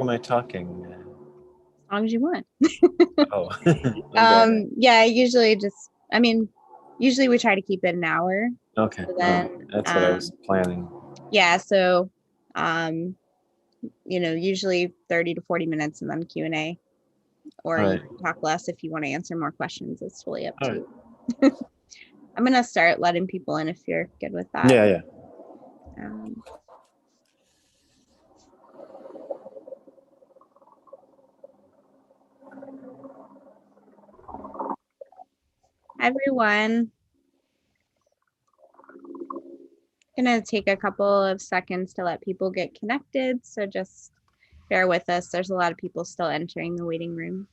am I talking? As long as you want. Oh, okay. Yeah, usually we try to keep it an hour. Okay. So Oh, then, that's what I was planning. yeah, so, usually 30 to 40 minutes and then Q&A, or All you right. can talk less if you want to answer more questions. It's totally up All to right. you. I'm going to start letting people in if you're good with that. Yeah, yeah. Um, Everyone, gonna take a couple of seconds to let people get connected. So just bear with us. There's a lot of people still entering the waiting room.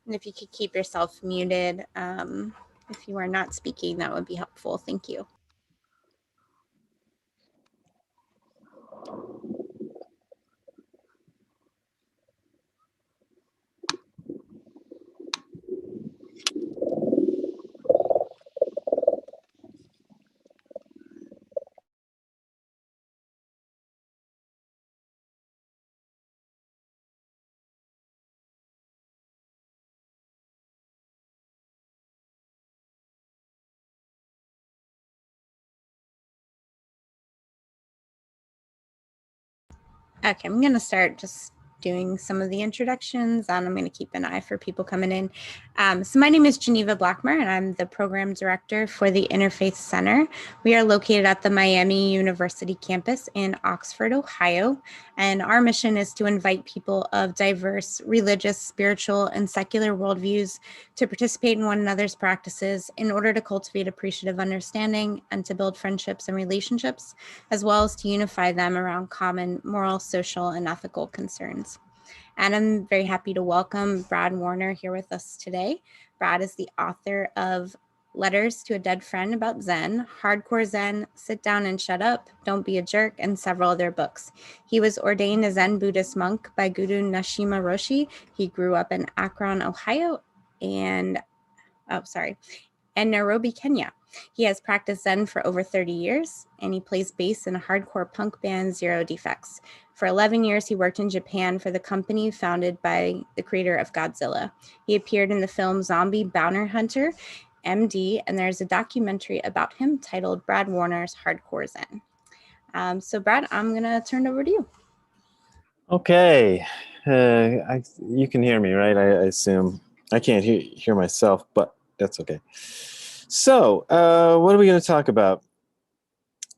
And if you could keep yourself muted, if you are not speaking, that would be helpful. Thank you. Okay, I'm going to start just doing some of the introductions, and I'm going to keep an eye for people coming in. So my name is Geneva Blackmer, and I'm the program director for the Interfaith Center. We are located at the Miami University campus in Oxford, Ohio, and our mission is to invite people of diverse religious, spiritual, and secular worldviews to participate in one another's practices in order to cultivate appreciative understanding and to build friendships and relationships, as well as to unify them around common moral, social, and ethical concerns. And I'm very happy to welcome Brad Warner here with us today. Brad is the author of Letters to a Dead Friend About Zen, Hardcore Zen, Sit Down and Shut Up, Don't Be a Jerk, and several other books. He was ordained a Zen Buddhist monk by Gudo Nishijima Roshi. He grew up in Akron, Ohio, and Nairobi, Kenya. He has practiced Zen for over 30 years, and he plays bass in a hardcore punk band, Zero Defex. For 11 years, he worked in Japan for the company founded by the creator of Godzilla. He appeared in the film Zombie Bounty Hunter M.D., and there's a documentary about him titled Brad Warner's Hardcore Zen. So Brad, I'm going to turn it over to you. Okay. You can hear me, right? I assume. I can't hear myself, but that's okay. So, what are we going to talk about?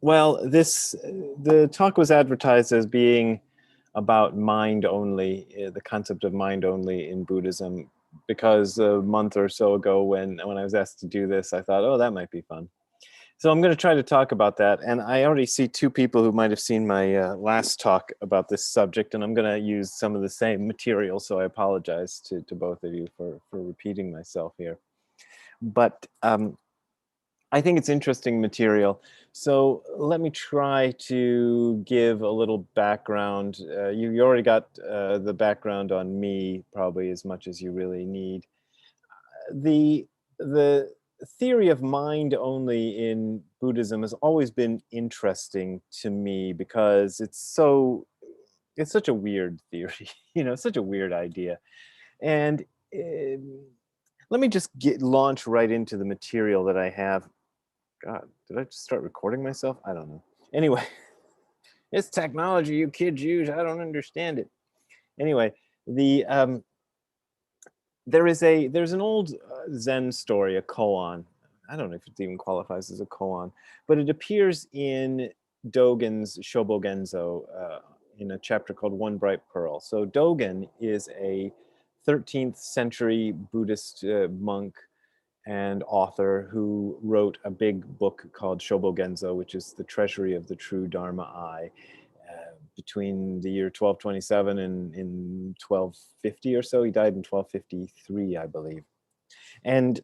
Well, the talk was advertised as being about mind only, the concept of mind only in Buddhism, because a month or so ago when I was asked to do this, I thought, oh, that might be fun. So I'm going to try to talk about that. And I already see two people who might have seen my last talk about this subject, and I'm going to use some of the same material, so I apologize to both of you for repeating myself here. But I think it's interesting material. So let me try to give a little background. You already got the background on me, probably as much as you really need. The theory of mind only in Buddhism has always been interesting to me because it's such a weird theory, such a weird idea. And let me just launch right into the material that I have. God, did I just start recording myself? I don't know. Anyway, it's technology you kids use. I don't understand it. Anyway, there's an old Zen story, a koan. I don't know if it even qualifies as a koan, but it appears in Dogen's Shobogenzo in a chapter called One Bright Pearl. So Dogen is a 13th century Buddhist monk and author who wrote a big book called Shobogenzo, which is the treasury of the true Dharma Eye, between the year 1227 and in 1250 or so. He died in 1253, I believe. And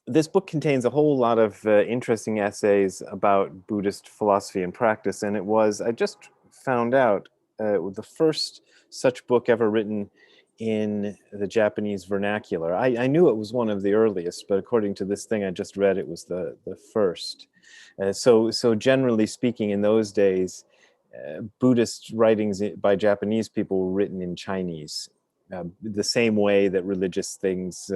this book contains a whole lot of interesting essays about Buddhist philosophy and practice, and I just found out, the first such book ever written in the Japanese vernacular. I knew it was one of the earliest, but according to this thing I just read, it was the first. So generally speaking, in those days, Buddhist writings by Japanese people were written in Chinese, the same way that religious things,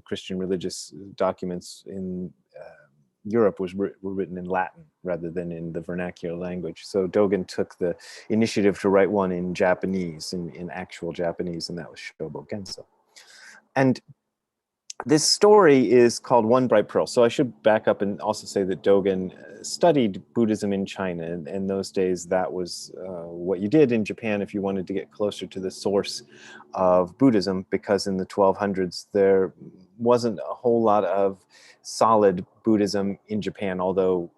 Christian religious documents in Europe were written in Latin rather than in the vernacular language. So Dogen took the initiative to write one in Japanese, in actual Japanese, and that was Shobo Genso. And this story is called One Bright Pearl. So I should back up and also say that Dogen studied Buddhism in China. And in those days, that was what you did in Japan if you wanted to get closer to the source of Buddhism, because in the 1200s, there wasn't a whole lot of solid Buddhism in Japan, although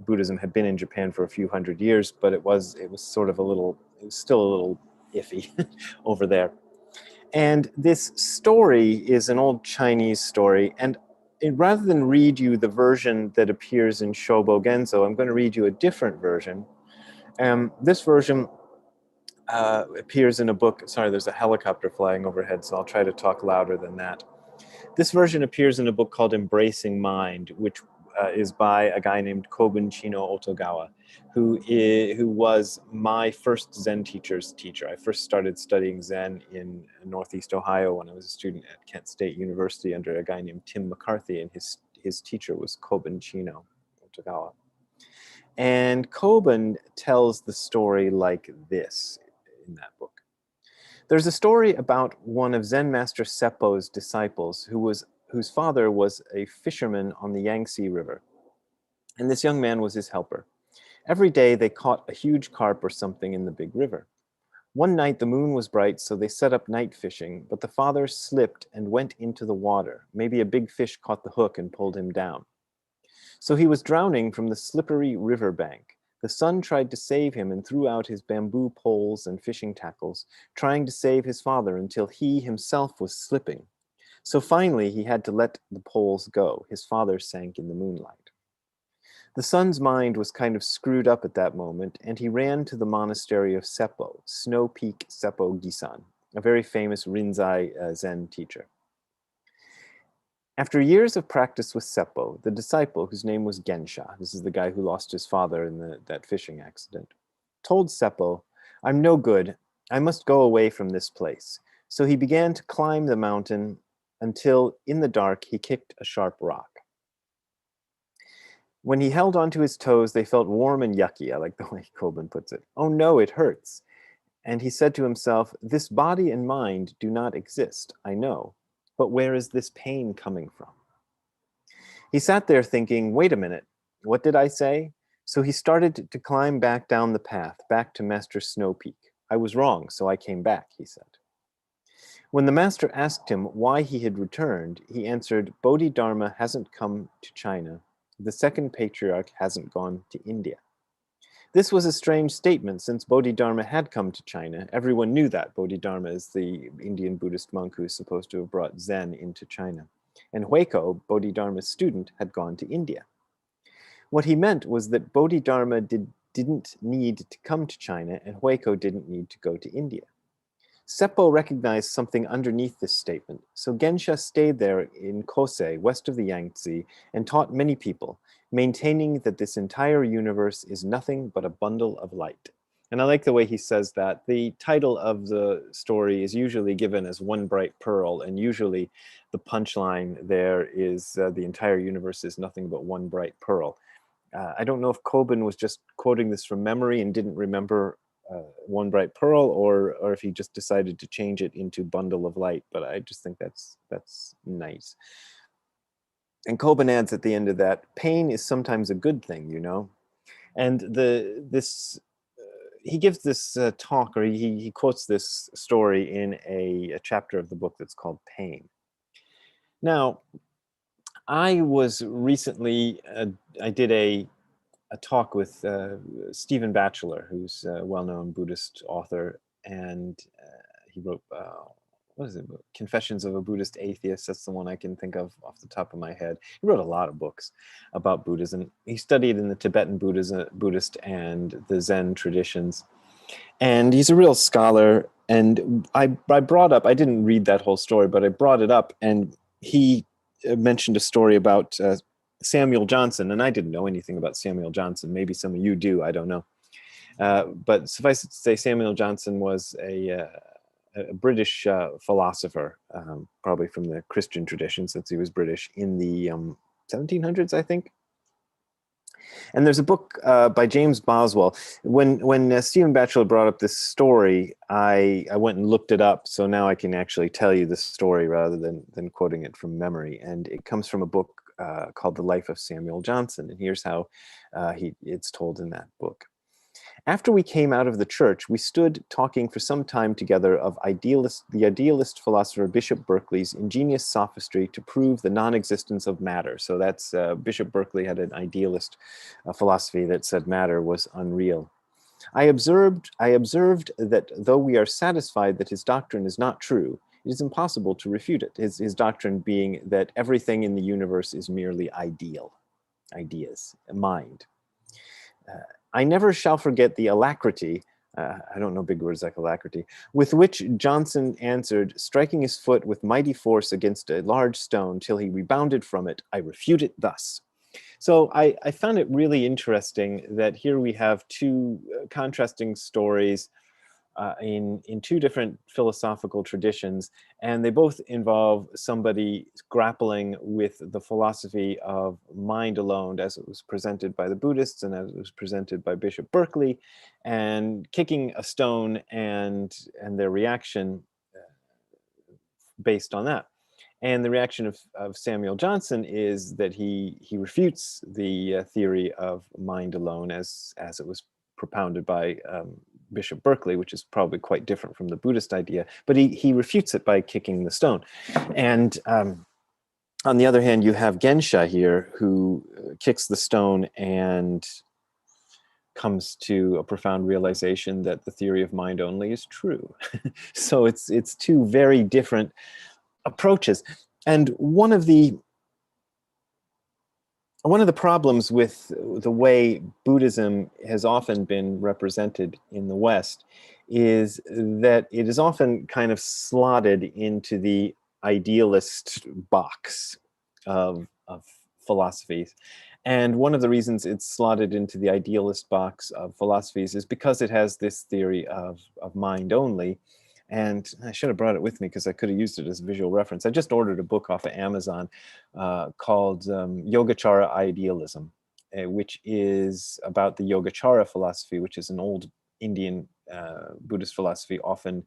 Buddhism had been in Japan for a few hundred years, but it was sort of it was still a little iffy over there. And this story is an old Chinese story. And rather than read you the version that appears in Shobo Genzo, I'm going to read you a different version. This version appears in a book. Sorry, there's a helicopter flying overhead, so I'll try to talk louder than that. This version appears in a book called Embracing Mind, which is by a guy named Kobun Chino Otogawa, who was my first Zen teacher's teacher. I first started studying Zen in Northeast Ohio when I was a student at Kent State University under a guy named Tim McCarthy, and his teacher was Kobun Chino Otogawa. And Kobun tells the story like this in that book. There's a story about one of Zen Master Seppo's disciples whose father was a fisherman on the Yangtze River. And this young man was his helper. Every day they caught a huge carp or something in the big river. One night the moon was bright, so they set up night fishing, but the father slipped and went into the water. Maybe a big fish caught the hook and pulled him down. So he was drowning from the slippery river bank. The son tried to save him and threw out his bamboo poles and fishing tackles, trying to save his father until he himself was slipping. So finally he had to let the poles go. His father sank in the moonlight. The son's mind was kind of screwed up at that moment, and he ran to the monastery of Seppo, Snow Peak Seppo Gisan, a very famous Rinzai Zen teacher. After years of practice with Seppo, the disciple, whose name was Gensha, this is the guy who lost his father in that fishing accident, told Seppo, "I'm no good. I must go away from this place." So he began to climb the mountain until, in the dark, he kicked a sharp rock. When he held onto his toes, they felt warm and yucky. I like the way Kobun puts it. "Oh no, it hurts." And he said to himself, "This body and mind do not exist, I know. But where is this pain coming from?" He sat there thinking, wait a minute, what did I say? So he started to climb back down the path, back to Master Snow Peak. "I was wrong, so I came back," he said. When the master asked him why he had returned, he answered, "Bodhidharma hasn't come to China. The second patriarch hasn't gone to India." This was a strange statement, since Bodhidharma had come to China. Everyone knew that. Bodhidharma is the Indian Buddhist monk who is supposed to have brought Zen into China. And Hueko, Bodhidharma's student, had gone to India. What he meant was that Bodhidharma didn't need to come to China, and Hueko didn't need to go to India. Seppo recognized something underneath this statement, so Gensha stayed there in Kosei, west of the Yangtze, and taught many people, maintaining that this entire universe is nothing but a bundle of light. And I like the way he says that. The title of the story is usually given as One Bright Pearl, and usually the punchline there is the entire universe is nothing but one bright pearl. I don't know if Kobun was just quoting this from memory and didn't remember One Bright Pearl, or if he just decided to change it into Bundle of Light, but I just think that's nice. And Kobun adds at the end of that, pain is sometimes a good thing, you know. And he gives this talk, or he quotes this story in a chapter of the book that's called Pain. Now, I was recently, I did a talk with Stephen Batchelor, who's a well-known Buddhist author, and he wrote, what is it, Confessions of a Buddhist Atheist. That's the one I can think of off the top of my head. He wrote a lot of books about Buddhism. He studied in the Tibetan Buddhist and the Zen traditions. And he's a real scholar. And I brought up, I didn't read that whole story, but I brought it up, and he mentioned a story about Samuel Johnson, and I didn't know anything about Samuel Johnson. Maybe some of you do, I don't know. But suffice it to say, Samuel Johnson was a British philosopher, probably from the Christian tradition, since he was British, in the 1700s, I think. And there's a book by James Boswell. When Stephen Batchelor brought up this story, I went and looked it up, so now I can actually tell you the story rather than quoting it from memory. And it comes from a book called The Life of Samuel Johnson, and here's how it's told in that book. After we came out of the church, we stood talking for some time together of the idealist philosopher Bishop Berkeley's ingenious sophistry to prove the non-existence of matter. So that's Bishop Berkeley had an idealist philosophy that said matter was unreal. I observed that though we are satisfied that his doctrine is not true, it is impossible to refute it. His doctrine being that everything in the universe is merely ideas, mind. I never shall forget the alacrity, I don't know big words like alacrity, with which Johnson answered, striking his foot with mighty force against a large stone till he rebounded from it. I refute it thus. So I found it really interesting that here we have two contrasting stories in two different philosophical traditions, and they both involve somebody grappling with the philosophy of mind alone as it was presented by the Buddhists and as it was presented by Bishop Berkeley, and kicking a stone and their reaction based on that. And the reaction of Samuel Johnson is that he refutes the theory of mind alone as it was propounded by Bishop Berkeley, which is probably quite different from the Buddhist idea, but he refutes it by kicking the stone. And on the other hand, you have Gensha here, who kicks the stone and comes to a profound realization that the theory of mind only is true. So it's two very different approaches. And one of the problems with the way Buddhism has often been represented in the West is that it is often kind of slotted into the idealist box of philosophies. And one of the reasons it's slotted into the idealist box of philosophies is because it has this theory of mind only. And I should have brought it with me because I could have used it as a visual reference. I just ordered a book off of Amazon called Yogachara Idealism, which is about the Yogachara philosophy, which is an old Indian Buddhist philosophy, often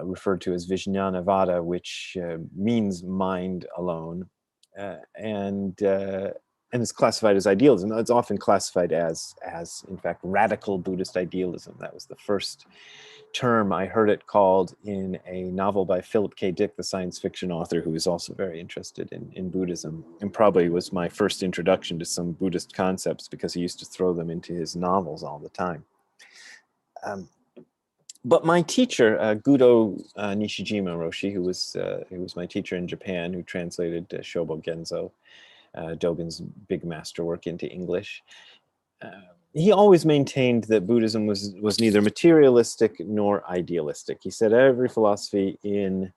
referred to as Vijnanavada, which means mind alone, and is classified as idealism. It's often classified as in fact, radical Buddhist idealism. That was the first term I heard it called in a novel by Philip K. Dick, the science fiction author, who is also very interested in Buddhism, and probably was my first introduction to some Buddhist concepts because he used to throw them into his novels all the time. But my teacher, Gudo Nishijima Roshi, who was my teacher in Japan, who translated Shobo Genzo, Dogen's big masterwork, into English, he always maintained that Buddhism was neither materialistic nor idealistic. He said every philosophy in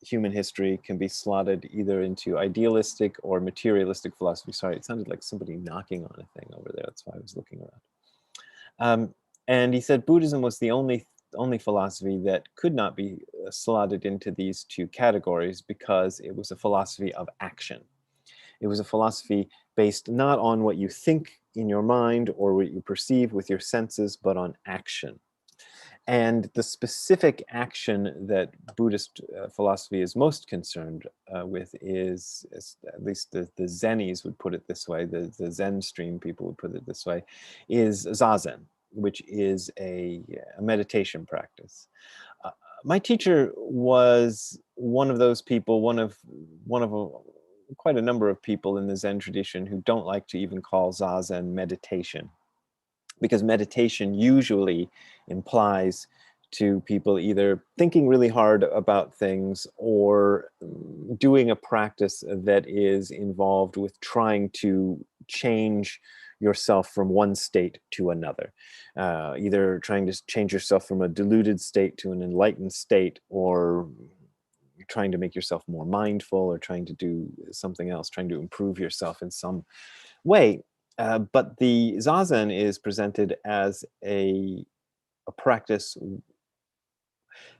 human history can be slotted either into idealistic or materialistic philosophy. Sorry, it sounded like somebody knocking on a thing over there. That's why I was looking around. And he said Buddhism was the only philosophy that could not be slotted into these two categories because it was a philosophy of action. It was a philosophy based not on what you think in your mind or what you perceive with your senses, but on action. And the specific action that Buddhist philosophy is most concerned with is, at least the Zenis would put it this way, the Zen stream people would put it this way, is Zazen, which is a meditation practice. My teacher was one of those people, quite a number of people in the Zen tradition who don't like to even call Zazen meditation, because meditation usually implies to people either thinking really hard about things or doing a practice that is involved with trying to change yourself from one state to another, either trying to change yourself from a deluded state to an enlightened state, or trying to make yourself more mindful, or trying to do something else, trying to improve yourself in some way. But the Zazen is presented as a practice.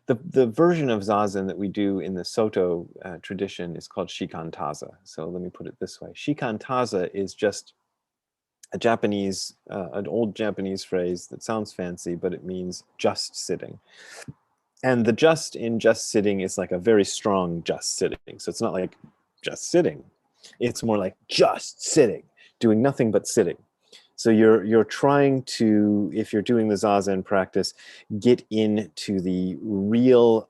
The version of Zazen that we do in the Soto tradition is called Shikantaza. So let me put it this way. Shikantaza is just a Japanese, an old Japanese phrase that sounds fancy, but it means just sitting. And the just in just sitting is like a very strong just sitting. So it's not like just sitting. It's more like just sitting, doing nothing but sitting. So you're trying to, if you're doing the Zazen practice, get into the real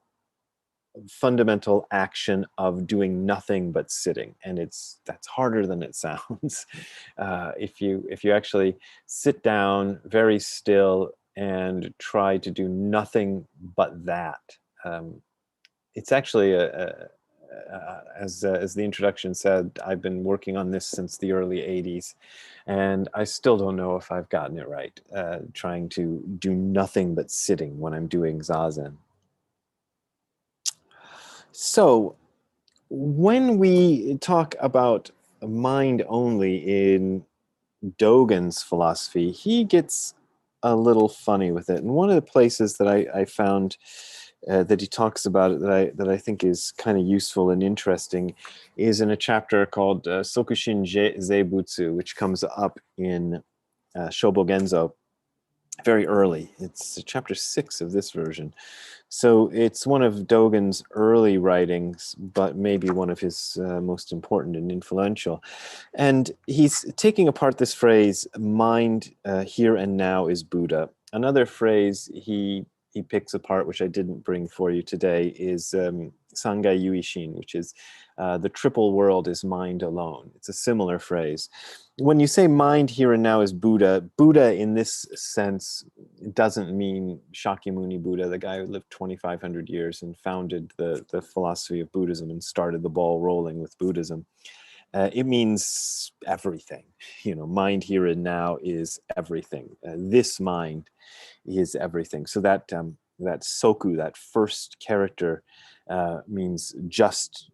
fundamental action of doing nothing but sitting, and that's harder than it sounds. If you actually sit down very still and try to do nothing but that, it's actually as the introduction said, I've been working on this since the early 80s, and I still don't know if I've gotten it right, trying to do nothing but sitting when I'm doing Zazen. So when we talk about mind only in Dogen's philosophy, he gets a little funny with it. And one of the places that I found that he talks about it that I think is kind of useful and interesting is in a chapter called Sokushin Zeibutsu, which comes up in Shobogenzo very early. It's chapter 6 of this version. So it's one of Dogen's early writings, but maybe one of his most important and influential. And he's taking apart this phrase, mind here and now is Buddha. Another phrase he picks apart, which I didn't bring for you today, is Sangai Yuishin, which is the triple world is mind alone. It's a similar phrase. When you say mind here and now is Buddha, Buddha in this sense doesn't mean Shakyamuni Buddha, the guy who lived 2,500 years and founded the philosophy of Buddhism and started the ball rolling with Buddhism. It means everything. Mind here and now is everything. This mind is everything. So that soku, that first character, means just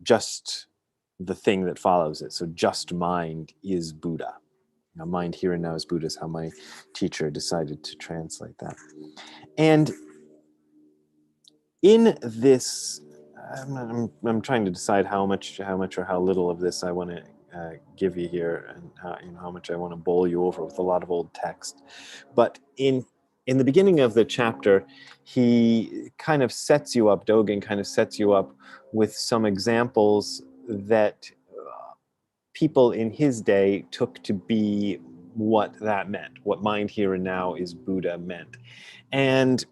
the thing that follows it. So just mind is Buddha. Now, mind here and now is Buddha is how my teacher decided to translate that. And in this, I'm trying to decide how much or how little of this I want to give you here, and how much I want to bowl you over with a lot of old text. But in the beginning of the chapter, he kind of sets you up, Dogen kind of sets you up with some examples that people in his day took to be what that meant, what mind here and now is Buddha meant. And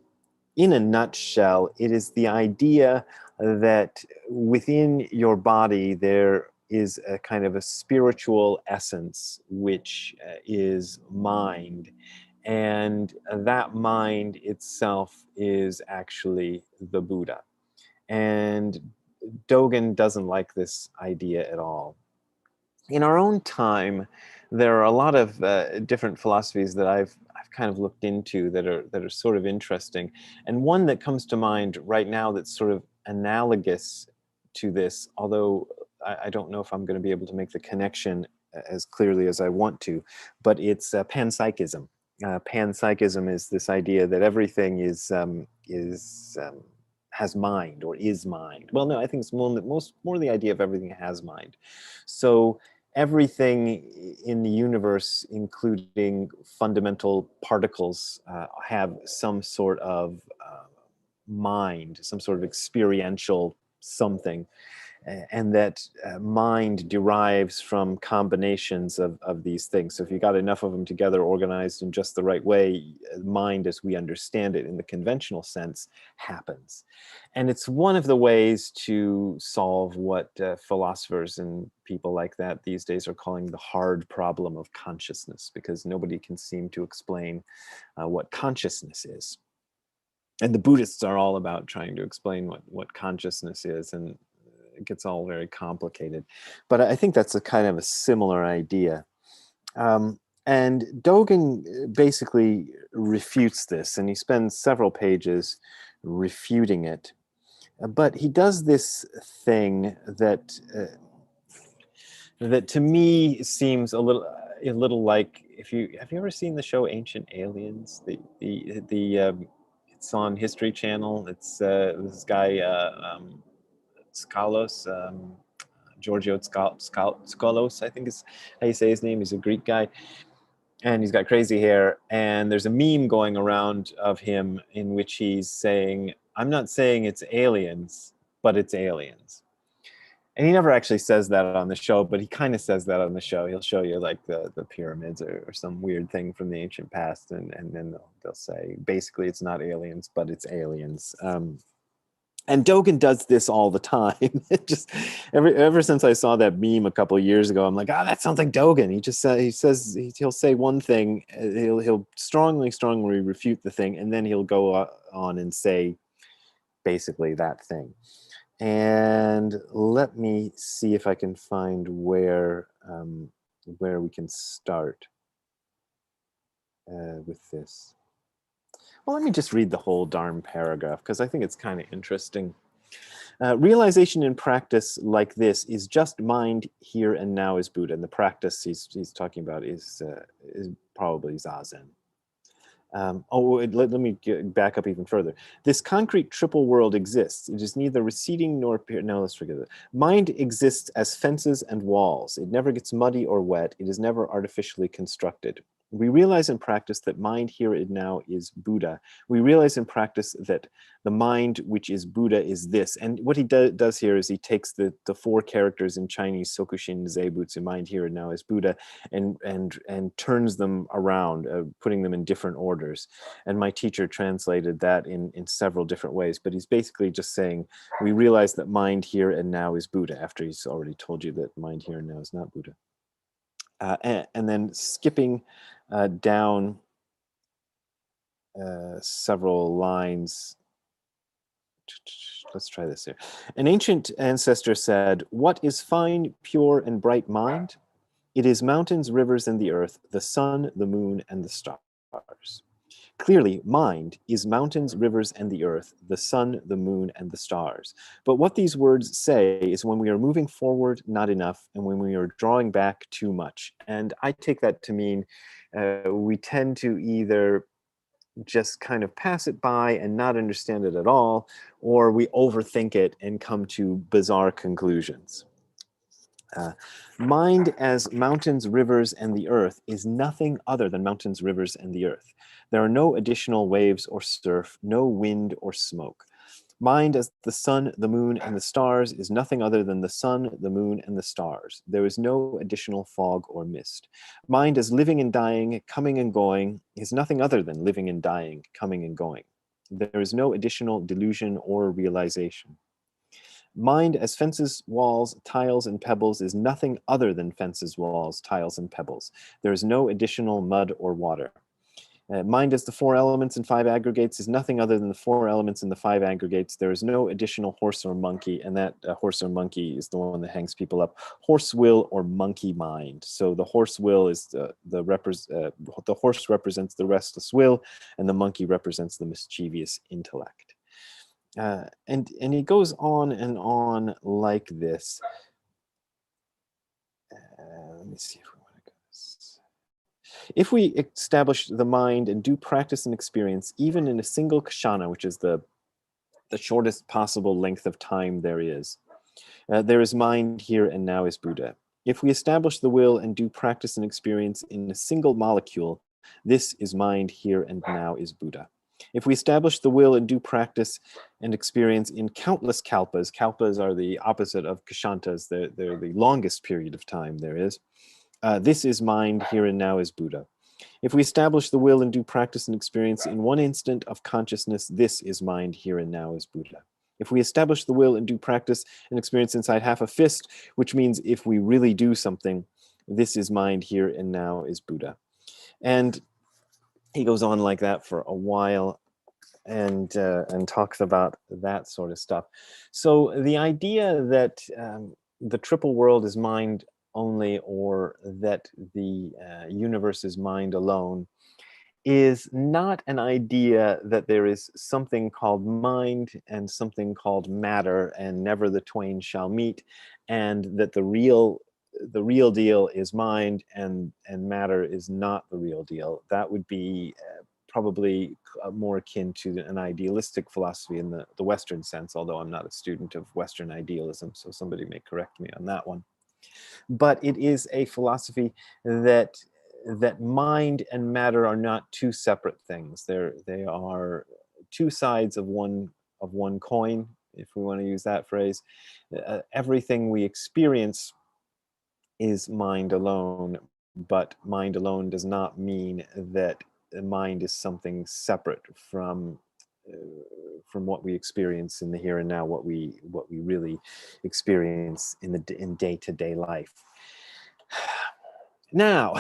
in a nutshell, it is the idea that within your body there is a kind of a spiritual essence, which is mind. And that mind itself is actually the Buddha. And Dogen doesn't like this idea at all. In our own time, there are a lot of different philosophies that I've kind of looked into that are sort of interesting, and one that comes to mind right now that's sort of analogous to this, although I don't know if I'm going to be able to make the connection as clearly as I want to, but it's panpsychism. Panpsychism is this idea that everything has mind or is mind. Well, no, I think it's more the idea of everything has mind. So everything in the universe, including fundamental particles, have some sort of mind, some sort of experiential something, and that mind derives from combinations of these things. So if you got enough of them together, organized in just the right way, mind as we understand it in the conventional sense happens. And it's one of the ways to solve what philosophers and people like that these days are calling the hard problem of consciousness, because nobody can seem to explain what consciousness is. And the Buddhists are all about trying to explain what consciousness is, and it gets all very complicated. But I think that's a kind of a similar idea. And Dogen basically refutes this, and he spends several pages refuting it. But he does this thing that that to me seems a little like, if you have you ever seen the show Ancient Aliens? It's on History Channel. It's this guy Skalos. Giorgio Skalos, I think is how you say his name. He's a Greek guy, and he's got crazy hair. And there's a meme going around of him in which he's saying, "I'm not saying it's aliens, but it's aliens." And he never actually says that on the show, but he kind of says that on the show. He'll show you like the pyramids or some weird thing from the ancient past, and then they'll say basically it's not aliens, but it's aliens. And Dogen does this all the time. It just ever since I saw that meme a couple of years ago, I'm like, oh, that sounds like Dogen. He'll say one thing, he'll strongly refute the thing, and then he'll go on and say basically that thing. And let me see if I can find where we can start with this. Well, let me just read the whole darn paragraph because I think it's kind of interesting. Realization in practice like this is just mind here and now as Buddha. And the practice he's talking about is probably Zazen. Let me back up even further. This concrete triple world exists. It is neither receding nor no, let's forget it. Mind exists as fences and walls. It never gets muddy or wet. It is never artificially constructed. We realize in practice that mind here and now is Buddha. We realize in practice that the mind which is Buddha is this. And what he does here is he takes the four characters in Chinese, Sokushin, Zeibutsu, mind here and now is Buddha, and turns them around, putting them in different orders. And my teacher translated that in several different ways. But he's basically just saying, we realize that mind here and now is Buddha, after he's already told you that mind here and now is not Buddha. And then skipping down several lines. Let's try this here. An ancient ancestor said, "What is fine, pure, and bright mind? It is mountains, rivers, and the earth, the sun, the moon, and the stars." Clearly, mind is mountains, rivers, and the earth, the sun, the moon, and the stars. But what these words say is when we are moving forward, not enough, and when we are drawing back, too much. And I take that to mean we tend to either just kind of pass it by and not understand it at all, or we overthink it and come to bizarre conclusions. Mind as mountains, rivers, and the earth is nothing other than mountains, rivers, and the earth. There are no additional waves or surf, no wind or smoke. Mind as the sun, the moon, and the stars is nothing other than the sun, the moon, and the stars. There is no additional fog or mist. Mind as living and dying, coming and going, is nothing other than living and dying, coming and going. There is no additional delusion or realization. Mind as fences, walls, tiles, and pebbles is nothing other than fences, walls, tiles, and pebbles. There is no additional mud or water. Mind as the four elements and five aggregates is nothing other than the four elements and the five aggregates. There is no additional horse or monkey, and that horse or monkey is the one that hangs people up. Horse will or monkey mind. So the horse will is the horse represents the restless will, and the monkey represents the mischievous intellect. And he goes on and on like this. Let me see if we want to go this. If we establish the mind and do practice and experience, even in a single kshana, which is the shortest possible length of time there is mind here and now is Buddha. If we establish the will and do practice and experience in a single molecule, this is mind here and now is Buddha. If we establish the will and do practice and experience in countless kalpas, kalpas are the opposite of kshantas, they're the longest period of time there is, this is mind here and now is Buddha. If we establish the will and do practice and experience in one instant of consciousness, this is mind here and now is Buddha. If we establish the will and do practice and experience inside half a fist, which means if we really do something, this is mind here and now is Buddha. And he goes on like that for a while and talks about that sort of stuff. So the idea that the triple world is mind only, or that the universe is mind alone, is not an idea that there is something called mind and something called matter, and never the twain shall meet, and that the real deal is mind, and matter is not the real deal. That would be probably more akin to an idealistic philosophy in the Western sense, although I'm not a student of Western idealism, so somebody may correct me on that one. But it is a philosophy that mind and matter are not two separate things. They are two sides of one coin, if we want to use that phrase. Everything we experience is mind alone, but mind alone does not mean that mind is something separate from what we experience in the here and now, what we really experience in day-to-day life. Now,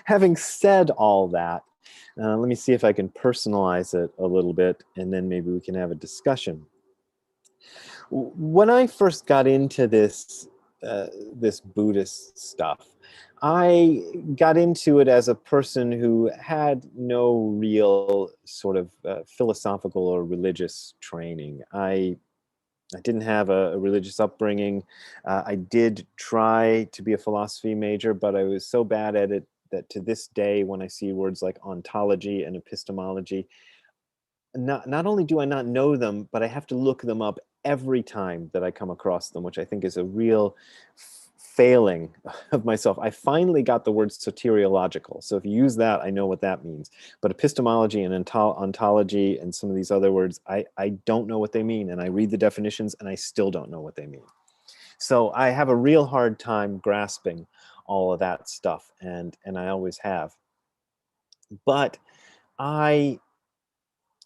having said all that, let me see if I can personalize it a little bit, and then maybe we can have a discussion. When I first got into this Buddhist stuff, I got into it as a person who had no real sort of philosophical or religious training. I didn't have a religious upbringing. I did try to be a philosophy major, but I was so bad at it that to this day, when I see words like ontology and epistemology, not only do I not know them, but I have to look them up every time that I come across them, which I think is a real failing of myself. I finally got the word soteriological. So if you use that, I know what that means. But epistemology and ontology and some of these other words, I don't know what they mean. And I read the definitions and I still don't know what they mean. So I have a real hard time grasping all of that stuff, and I always have. But I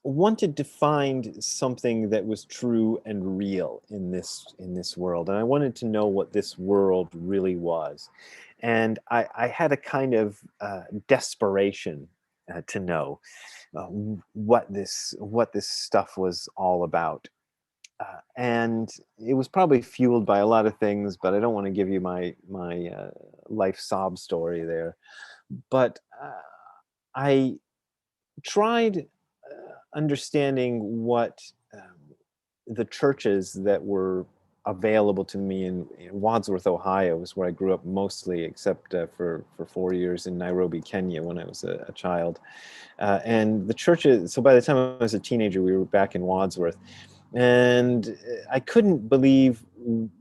wanted to find something that was true and real in this world, and I wanted to know what this world really was. And I had a kind of desperation to know what this stuff was all about. And it was probably fueled by a lot of things, but I don't want to give you my life sob story there. But I tried understanding what the churches that were available to me in Wadsworth, Ohio, was where I grew up mostly, except for 4 years in Nairobi, Kenya, when I was a child. And the churches, so by the time I was a teenager, we were back in Wadsworth. And I couldn't believe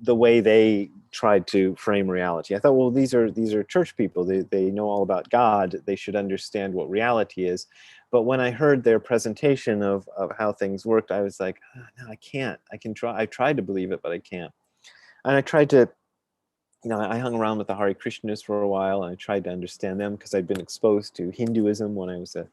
the way they tried to frame reality. I thought, well, these are church people. They know all about God. They should understand what reality is. But when I heard their presentation of how things worked, I was like, oh, no, I can't. I can try. I tried to believe it, but I can't. And I tried to, I hung around with the Hare Krishnas for a while, and I tried to understand them because I'd been exposed to Hinduism when I was a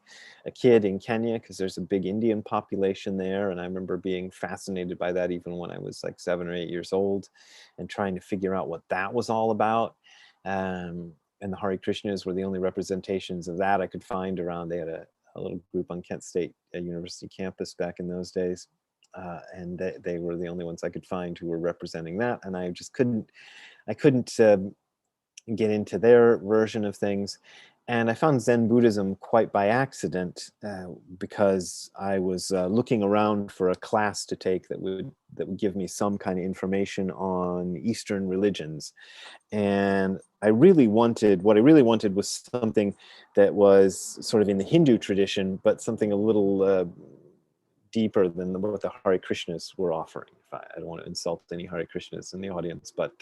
kid in Kenya, because there's a big Indian population there. And I remember being fascinated by that even when I was like 7 or 8 years old, and trying to figure out what that was all about. And the Hare Krishnas were the only representations of that I could find around. They had a little group on Kent State University campus back in those days. And they were the only ones I could find who were representing that. And I just couldn't get into their version of things. And I found Zen Buddhism quite by accident, because I was looking around for a class to take that would give me some kind of information on Eastern religions. And what I really wanted was something that was sort of in the Hindu tradition, but something a little deeper than what the Hare Krishnas were offering. I don't want to insult any Hare Krishnas in the audience, but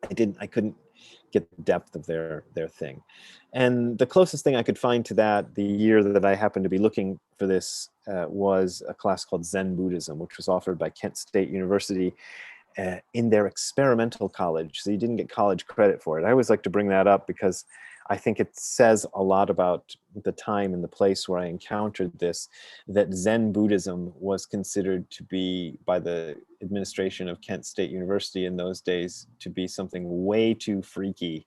I couldn't get the depth of their thing. And the closest thing I could find to that, the year that I happened to be looking for this, was a class called Zen Buddhism, which was offered by Kent State University in their experimental college. So you didn't get college credit for it. I always like to bring that up because I think it says a lot about the time and the place where I encountered this, that Zen Buddhism was considered to be, by the administration of Kent State University in those days, to be something way too freaky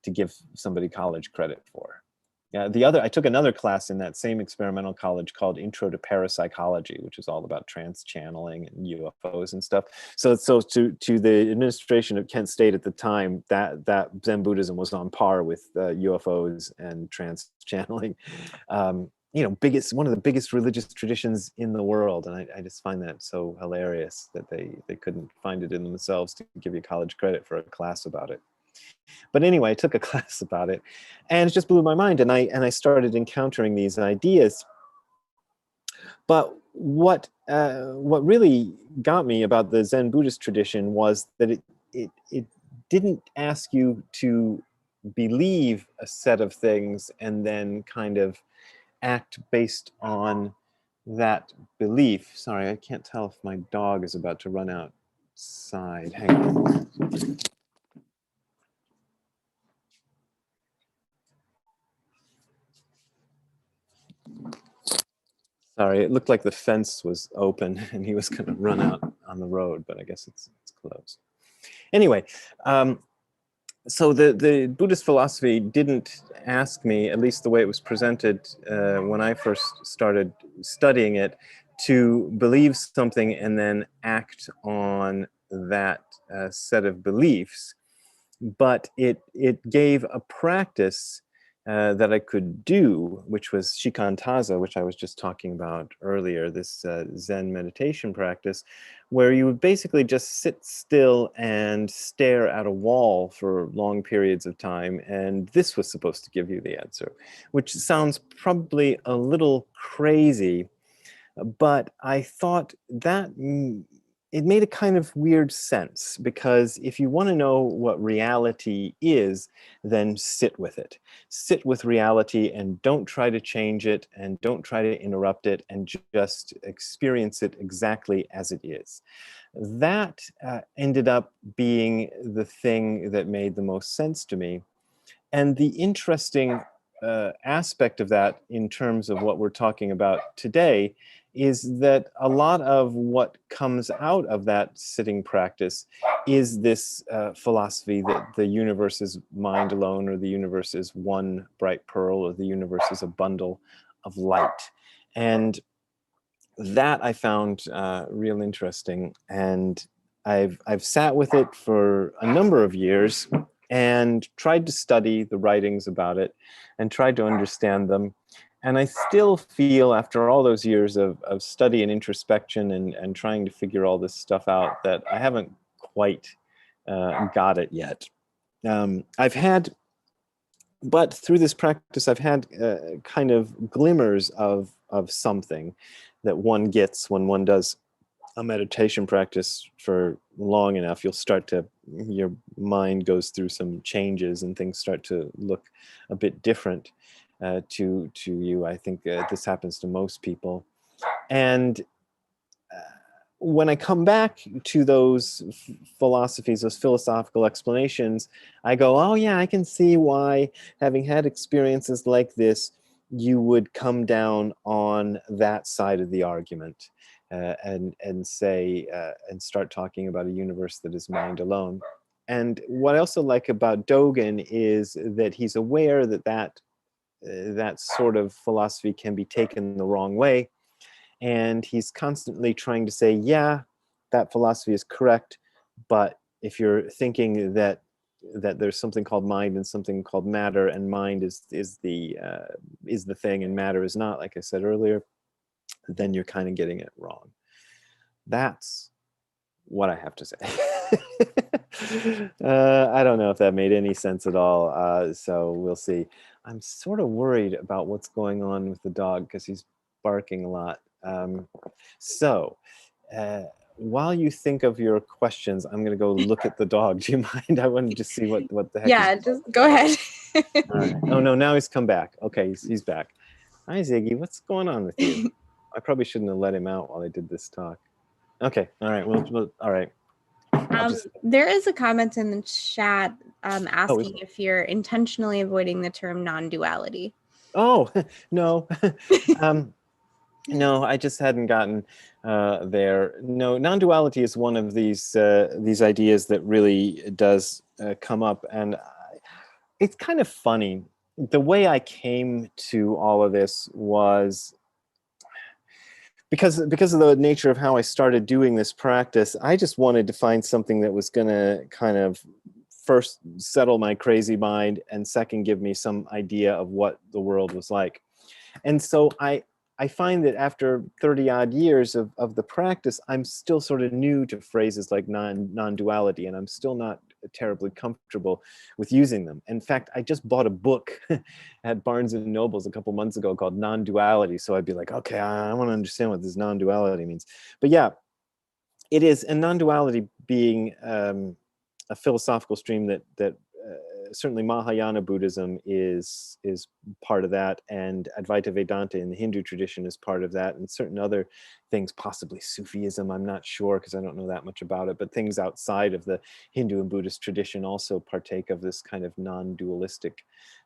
to give somebody college credit for. I took another class in that same experimental college called Intro to Parapsychology, which is all about trance channeling and UFOs and stuff. So to the administration of Kent State at the time, that Zen Buddhism was on par with UFOs and trance channeling. One of the biggest religious traditions in the world, and I just find that so hilarious that they couldn't find it in themselves to give you college credit for a class about it. But anyway, I took a class about it, and it just blew my mind, and I started encountering these ideas. But what really got me about the Zen Buddhist tradition was that it didn't ask you to believe a set of things and then kind of act based on that belief. Sorry, I can't tell if my dog is about to run outside. Hang on. Sorry, it looked like the fence was open and he was going to run out on the road, but I guess it's closed. Anyway, so the Buddhist philosophy didn't ask me, at least the way it was presented when I first started studying it, to believe something and then act on that set of beliefs. But it gave a practice that I could do, which was shikantaza, which I was just talking about earlier, this Zen meditation practice, where you would basically just sit still and stare at a wall for long periods of time, and this was supposed to give you the answer, which sounds probably a little crazy, but I thought that it made a kind of weird sense, because if you want to know what reality is, then sit with it. Sit with reality and don't try to change it and don't try to interrupt it, and just experience it exactly as it is. That ended up being the thing that made the most sense to me. And the interesting aspect of that, in terms of what we're talking about today, is that a lot of what comes out of that sitting practice is this philosophy that the universe is mind alone, or the universe is one bright pearl, or the universe is a bundle of light. And that I found real interesting, and I've sat with it for a number of years and tried to study the writings about it and tried to understand them. And I still feel, after all those years of study and introspection and trying to figure all this stuff out, that I haven't quite got it yet. But through this practice, I've had kind of glimmers of something that one gets when one does a meditation practice for long enough. Your mind goes through some changes and things start to look a bit different to you. I think this happens to most people. And when I come back to those philosophies, those philosophical explanations, I go, oh yeah, I can see why, having had experiences like this, you would come down on that side of the argument and say, and start talking about a universe that is mind alone. And what I also like about Dogen is that he's aware that that sort of philosophy can be taken the wrong way. And he's constantly trying to say, yeah, that philosophy is correct, but if you're thinking that there's something called mind and something called matter, and mind is the thing and matter is not, like I said earlier, then you're kind of getting it wrong. That's what I have to say. I don't know if that made any sense at all, so we'll see. I'm sort of worried about what's going on with the dog because he's barking a lot. So while you think of your questions, I'm going to go look at the dog. Do you mind? I wanted to see what the heck. Yeah, just go ahead. All right. Oh no, now he's come back. Okay, he's back. Hi Ziggy, what's going on with you? I probably shouldn't have let him out while I did this talk. Okay, all right. Well all right. There is a comment in the chat asking if you're intentionally avoiding the term non-duality. Oh no. No, I just hadn't gotten there. No, non-duality is one of these ideas that really does come up, and it's kind of funny the way I came to all of this was because of the nature of how I started doing this practice. I just wanted to find something that was going to kind of first settle my crazy mind, and second give me some idea of what the world was like. And so I find that after 30 odd years of the practice, I'm still sort of new to phrases like non-duality, and I'm still not terribly comfortable with using them. In fact, I just bought a book at Barnes and Nobles a couple months ago called Non-Duality. So I'd be like, okay, I want to understand what this non-duality means. But yeah, it is, and non-duality being a philosophical stream that certainly Mahayana Buddhism is part of that, and Advaita Vedanta in the Hindu tradition is part of that, and certain other things, possibly Sufism, I'm not sure because I don't know that much about it, but things outside of the Hindu and Buddhist tradition also partake of this kind of non-dualistic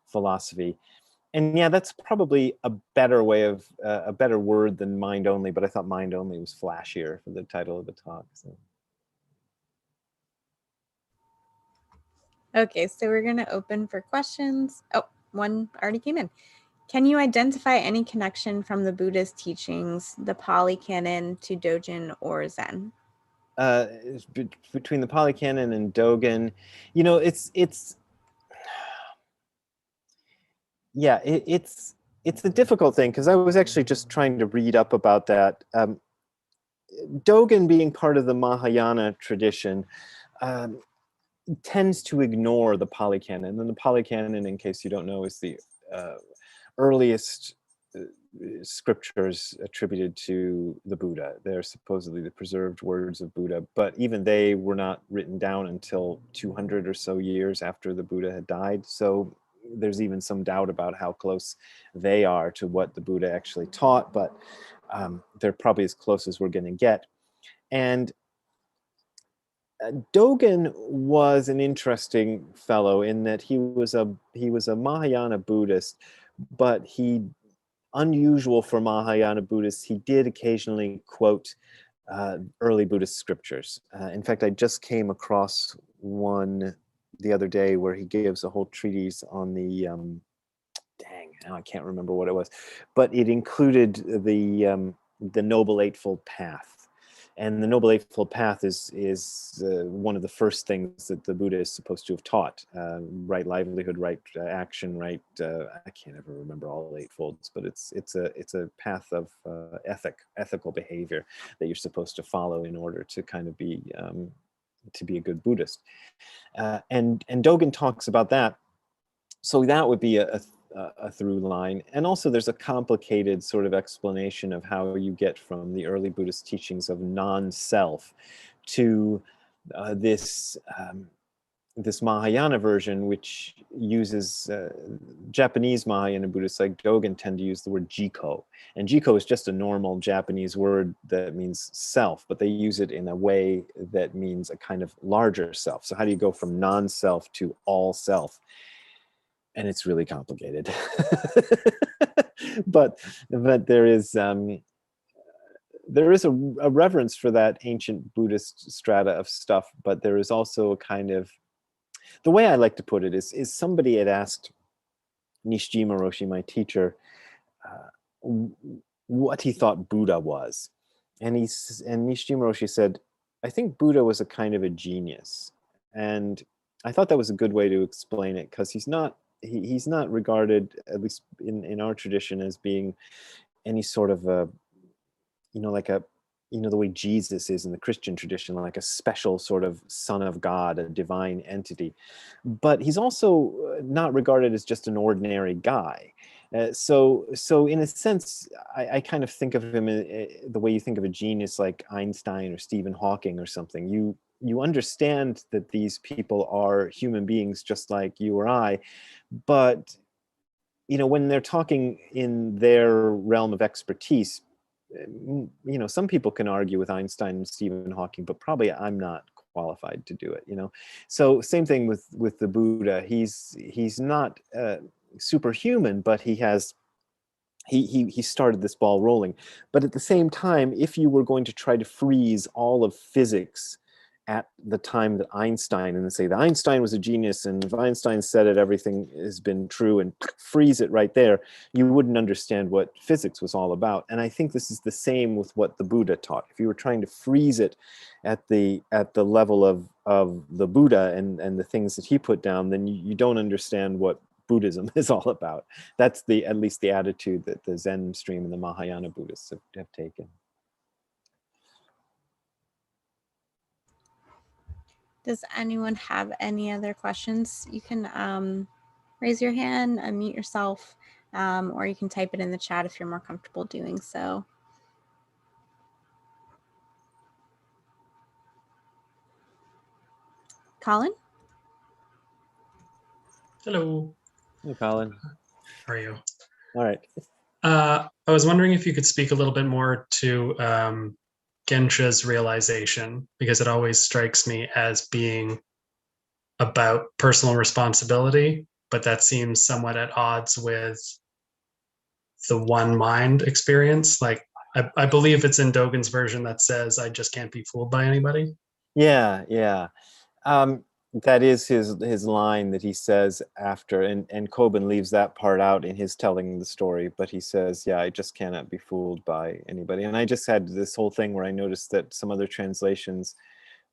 philosophy. And yeah, that's probably a better way of a better word than mind only, but I thought mind only was flashier for the title of the talk. So. Okay, so we're going to open for questions. Oh, one already came in. Can you identify any connection from the Buddhist teachings, the Pali Canon, to Dogen or Zen? Between the Pali Canon and Dogen, it's a difficult thing, because I was actually just trying to read up about that. Dogen, being part of the Mahayana tradition, um, tends to ignore the Pali Canon. And the Pali Canon, in case you don't know, is the earliest scriptures attributed to the Buddha. They're supposedly the preserved words of Buddha, but even they were not written down until 200 or so years after the Buddha had died. So there's even some doubt about how close they are to what the Buddha actually taught, but they're probably as close as we're going to get. And Dogen was an interesting fellow in that he was a Mahayana Buddhist, but unusual for Mahayana Buddhists, he did occasionally quote early Buddhist scriptures. In fact, I just came across one the other day where he gives a whole treatise on the now I can't remember what it was, but it included the Noble Eightfold Path. And the Noble Eightfold Path is one of the first things that the Buddha is supposed to have taught: right livelihood, right action, right. I can't ever remember all eightfolds, but it's a path of ethical behavior that you're supposed to follow in order to kind of be a good Buddhist. And Dogen talks about that. So that would be a through line. And also there's a complicated sort of explanation of how you get from the early Buddhist teachings of non-self to this Mahayana version, which uses Japanese Mahayana Buddhists like Dogen tend to use the word jiko. And jiko is just a normal Japanese word that means self, but they use it in a way that means a kind of larger self. So how do you go from non-self to all self? And it's really complicated. but there is a reverence for that ancient Buddhist strata of stuff, but there is also a kind of, the way I like to put it is somebody had asked Nishijima Roshi, my teacher, what he thought Buddha was. And Nishijima Roshi said, I think Buddha was a kind of a genius. And I thought that was a good way to explain it, because he's not regarded, at least in our tradition, as being any sort of a, like a, the way Jesus is in the Christian tradition, like a special sort of son of God, a divine entity. But he's also not regarded as just an ordinary guy. So in a sense, I kind of think of him the way you think of a genius like Einstein or Stephen Hawking or something. You understand that these people are human beings just like you or I, but when they're talking in their realm of expertise, some people can argue with Einstein and Stephen Hawking, but probably I'm not qualified to do it. So same thing with the Buddha. He's not superhuman, but he started this ball rolling. But at the same time, if you were going to try to freeze all of physics at the time that Einstein, and then say that Einstein was a genius, and if Einstein said it, everything has been true, and freeze it right there, you wouldn't understand what physics was all about. And I think this is the same with what the Buddha taught. If you were trying to freeze it at the level of the Buddha and the things that he put down, then you don't understand what Buddhism is all about. That's at least the attitude that the Zen stream and the Mahayana Buddhists have taken. Does anyone have any other questions? You can raise your hand, unmute yourself, or you can type it in the chat if you're more comfortable doing so. Colin? Hello. Hey, Colin. How are you? All right. I was wondering if you could speak a little bit more to Gensha's realization, because it always strikes me as being about personal responsibility, but that seems somewhat at odds with the one mind experience. Like, I believe it's in Dogen's version that says, I just can't be fooled by anybody. Yeah, yeah. That is his line that he says after, and Coben leaves that part out in his telling the story, but he says, yeah, I just cannot be fooled by anybody. And I just had this whole thing where I noticed that some other translations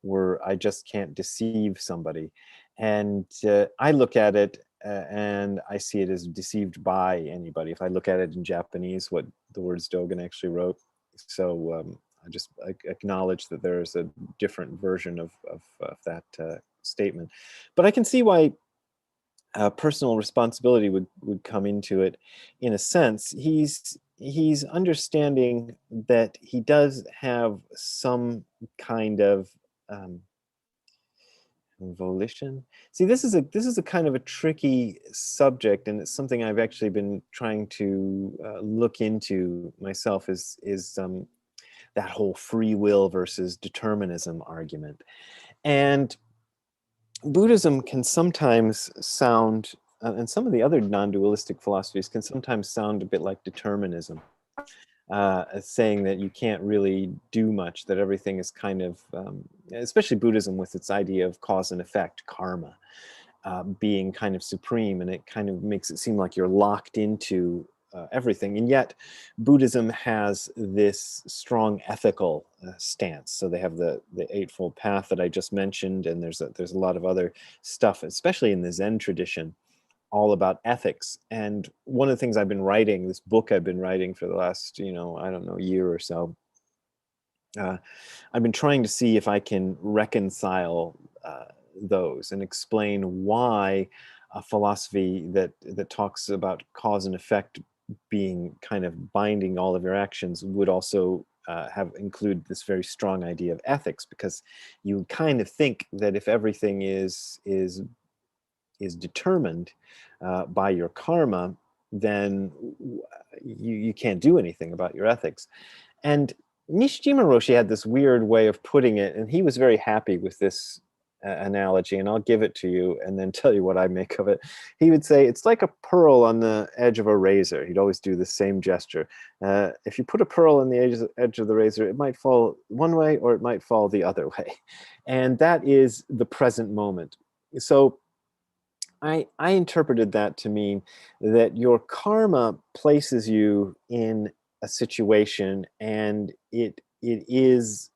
were, I just can't deceive somebody. And I look at it and I see it as deceived by anybody. If I look at it in Japanese, what the words Dogen actually wrote. So I acknowledge that there is a different version of that statement. But I can see why personal responsibility would come into it. In a sense, he's understanding that he does have some kind of volition. See, this is a kind of a tricky subject, and it's something I've actually been trying to look into myself. Is that whole free will versus determinism argument. And Buddhism can sometimes sound, and some of the other non-dualistic philosophies can sometimes sound a bit like determinism, saying that you can't really do much, that everything is kind of, especially Buddhism with its idea of cause and effect, karma, being kind of supreme, and it kind of makes it seem like you're locked into everything. And yet Buddhism has this strong ethical stance. So they have the Eightfold Path that I just mentioned, and there's a lot of other stuff, especially in the Zen tradition, all about ethics. And one of the things I've been writing, this book I've been writing for the last, I don't know, year or so, I've been trying to see if I can reconcile those and explain why a philosophy that talks about cause and effect being kind of binding all of your actions would also include this very strong idea of ethics, because you kind of think that if everything is determined by your karma, then you can't do anything about your ethics. And Nishijima Roshi had this weird way of putting it, and he was very happy with this analogy, and I'll give it to you and then tell you what I make of it. He would say, it's like a pearl on the edge of a razor. He'd always do the same gesture. If you put a pearl on the edge of the razor, it might fall one way or it might fall the other way. And that is the present moment. So I interpreted that to mean that your karma places you in a situation, and it is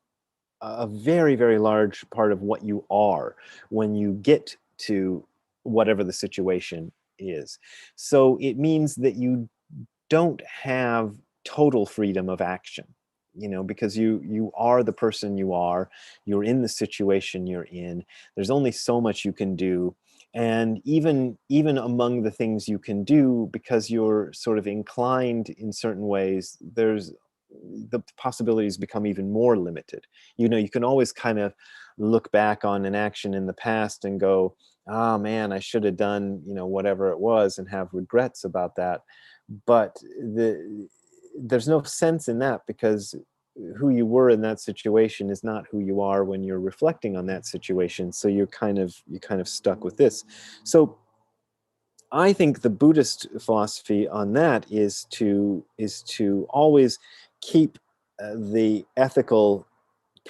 a very, very large part of what you are when you get to whatever the situation is. So it means that you don't have total freedom of action, because you are the person you are, you're in the situation you're in. There's only so much you can do. And even among the things you can do, because you're sort of inclined in certain ways, the possibilities become even more limited. You can always kind of look back on an action in the past and go, oh man, I should have done, whatever it was, and have regrets about that. But there's no sense in that, because who you were in that situation is not who you are when you're reflecting on that situation. So you're kind of stuck with this. So I think the Buddhist philosophy on that is to always keep the ethical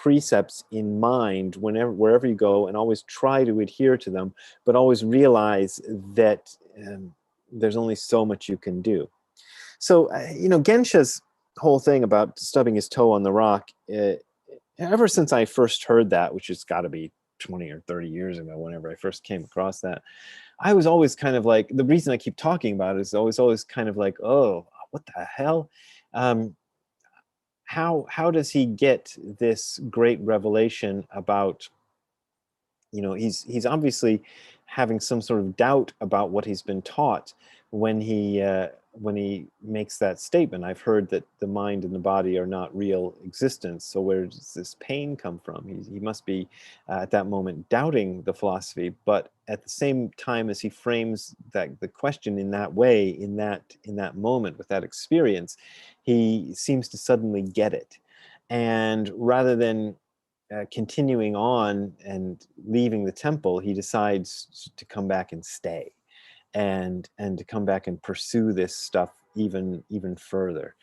precepts in mind wherever you go, and always try to adhere to them, but always realize that there's only so much you can do. So, Gensha's whole thing about stubbing his toe on the rock, ever since I first heard that, which has got to be 20 or 30 years ago, whenever I first came across that, I was always kind of like, the reason I keep talking about it is always kind of like, oh, what the hell? How does he get this great revelation about, he's obviously having some sort of doubt about what he's been taught when he makes that statement. I've heard that the mind and the body are not real existence. So where does this pain come from? He must be at that moment doubting the philosophy, but at the same time as he frames the question in that way, in that moment with that experience, he seems to suddenly get it. And rather than continuing on and leaving the temple, he decides to come back and stay, and to come back and pursue this stuff even further.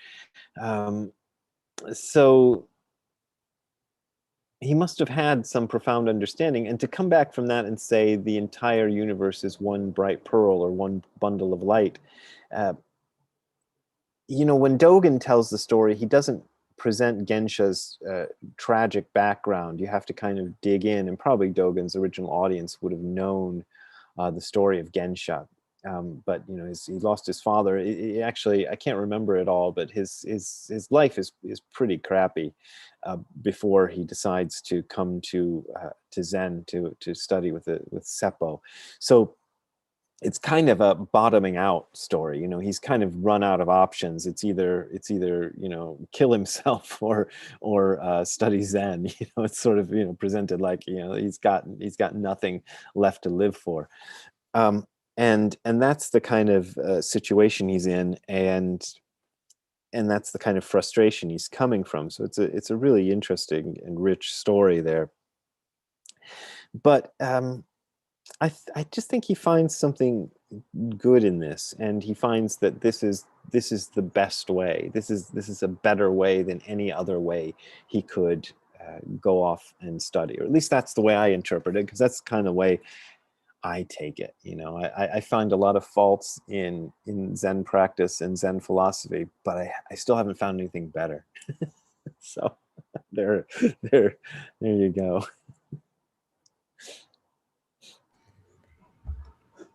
So he must have had some profound understanding, and to come back from that and say the entire universe is one bright pearl or one bundle of light. When Dogen tells the story, he doesn't present Gensha's tragic background. You have to kind of dig in, and probably Dogen's original audience would have known the story of Gensha. But he lost his father. Actually, I can't remember it all, but his life is pretty crappy before he decides to come to Zen to study with Seppo. So it's kind of a bottoming out story. He's kind of run out of options. It's either kill himself or study Zen. It's sort of presented like he's got nothing left to live for. And that's the kind of situation he's in, and that's the kind of frustration he's coming from. So it's a really interesting and rich story there. But I just think he finds something good in this, and he finds that this is the best way. This is a better way than any other way he could go off and study, or at least that's the way I interpret it, because that's the kind of way I take it. I find a lot of faults in Zen practice and Zen philosophy, but I still haven't found anything better. So there you go.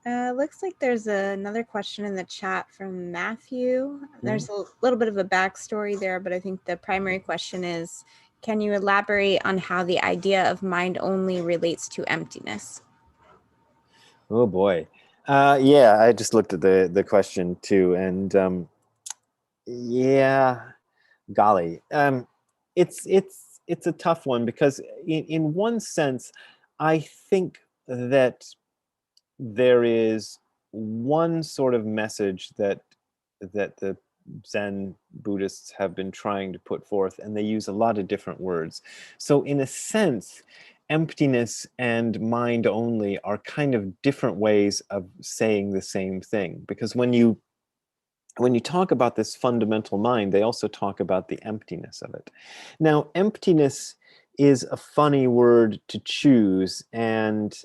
Looks like there's another question in the chat from Matthew. There's a little bit of a backstory there, but I think the primary question is, can you elaborate on how the idea of mind only relates to emptiness? Oh boy. Yeah, I just looked at the question too, and yeah, golly, it's a tough one, because in one sense, I think that there is one sort of message that the Zen Buddhists have been trying to put forth, and they use a lot of different words. So in a sense, emptiness and mind only are kind of different ways of saying the same thing, because when you talk about this fundamental mind, they also talk about the emptiness of it. Now, emptiness is a funny word to choose, and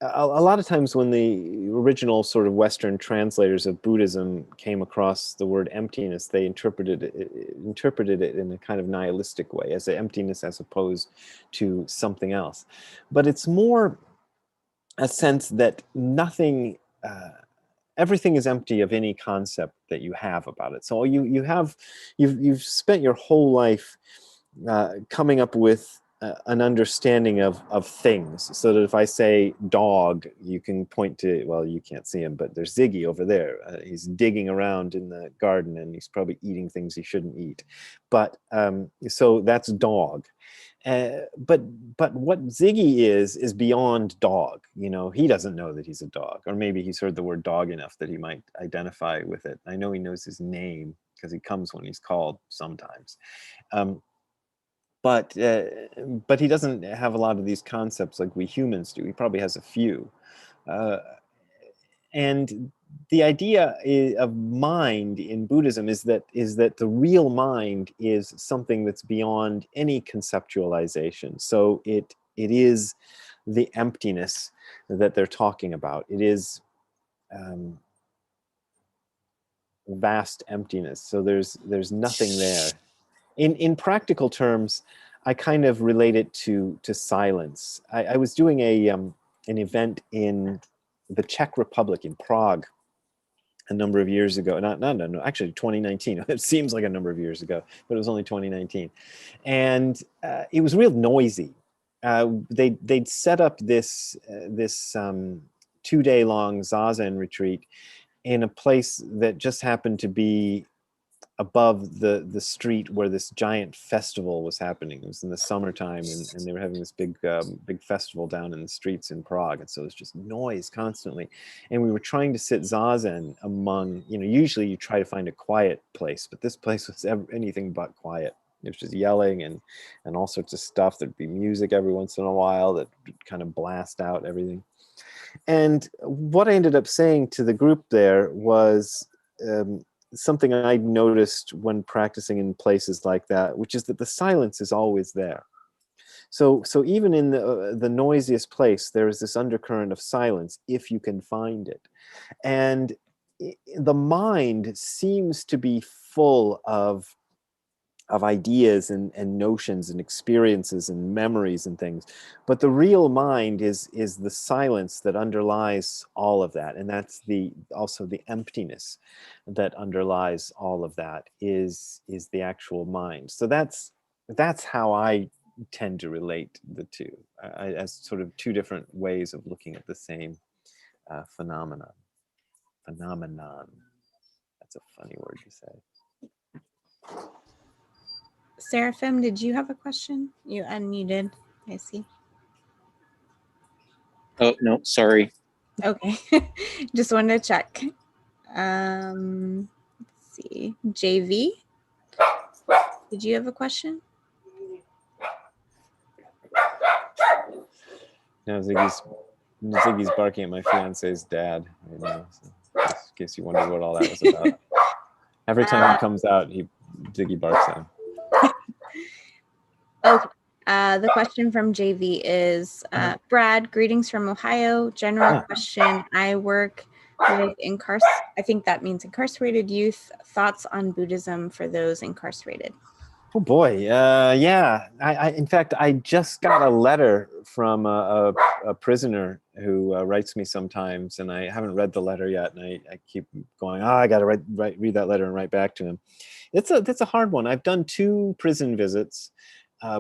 a lot of times when the original sort of Western translators of Buddhism came across the word emptiness, they interpreted it in a kind of nihilistic way, as an emptiness as opposed to something else. But it's more a sense that everything is empty of any concept that you have about it. So you've spent your whole life coming up with an understanding of things, so that if I say dog, you can point to, well, you can't see him, but there's Ziggy over there. He's digging around in the garden, and he's probably eating things he shouldn't eat. But so that's dog. But what Ziggy is beyond dog. He doesn't know that he's a dog, or maybe he's heard the word dog enough that he might identify with it. I know he knows his name because he comes when he's called sometimes. But he doesn't have a lot of these concepts like we humans do. He probably has a few. And the idea of mind in Buddhism is that the real mind is something that's beyond any conceptualization. So it is the emptiness that they're talking about. It is vast emptiness. So there's nothing there. In practical terms, I kind of relate it to silence. I was doing an event in the Czech Republic in Prague a number of years ago. No, actually 2019. It seems like a number of years ago, but it was only 2019, and it was real noisy. They'd set up this 2-day long Zazen retreat in a place that just happened to be above the street where this giant festival was happening. It was in the summertime, and they were having this big festival down in the streets in Prague, and so it's just noise constantly. And we were trying to sit zazen among, usually you try to find a quiet place, but this place was anything but quiet. It was just yelling and all sorts of stuff. There'd be music every once in a while that would kind of blast out everything. And what I ended up saying to the group there was something I noticed when practicing in places like that, which is that the silence is always there. So even in the noisiest place, there is this undercurrent of silence if you can find it. And the mind seems to be full of ideas and notions and experiences and memories and things, but the real mind is the silence that underlies all of that, and that's also the emptiness that underlies all of that is the actual mind. So that's how I tend to relate the two, as sort of two different ways of looking at the same phenomenon. That's a funny word to say. Seraphim, did you have a question? You unmuted, I see. Oh, no, sorry. Okay, just wanted to check. Let's see. JV, did you have a question? No, Ziggy's barking at my fiance's dad right now, so just in case you wondered what all that was about. Every time he comes out, Ziggy barks at him. Okay. The question from JV is, Brad, greetings from Ohio. General question. I work with I think that means incarcerated youth. Thoughts on Buddhism for those incarcerated? Oh boy, yeah. In fact, I just got a letter from a prisoner who writes me sometimes, and I haven't read the letter yet, and I keep going, I got to read that letter and write back to him. That's a hard one. I've done 2 prison visits.